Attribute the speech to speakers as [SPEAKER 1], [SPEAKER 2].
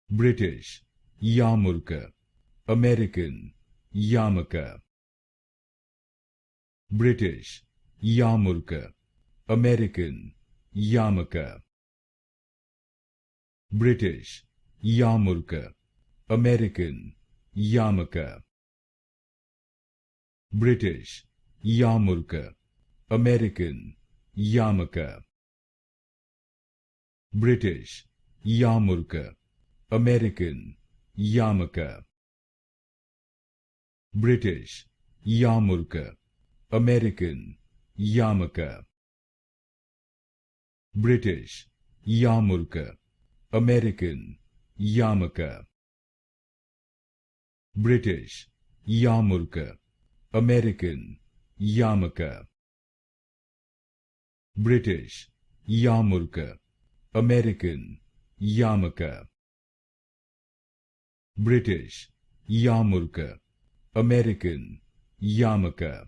[SPEAKER 1] British Yarmulke, American Yarmulke. British Yarmulke, American Yarmulke. British Yarmulke, American Yarmulke. British Yarmulke, American Yarmulke. British Yarmulke, American Yarmulke. British Yarmulke, American Yarmulke. British Yarmulke, American Yarmulke. British Yarmulke, American Yarmulke. British Yarmulke, American Yarmulke. British Yarmulke, American Yarmulke.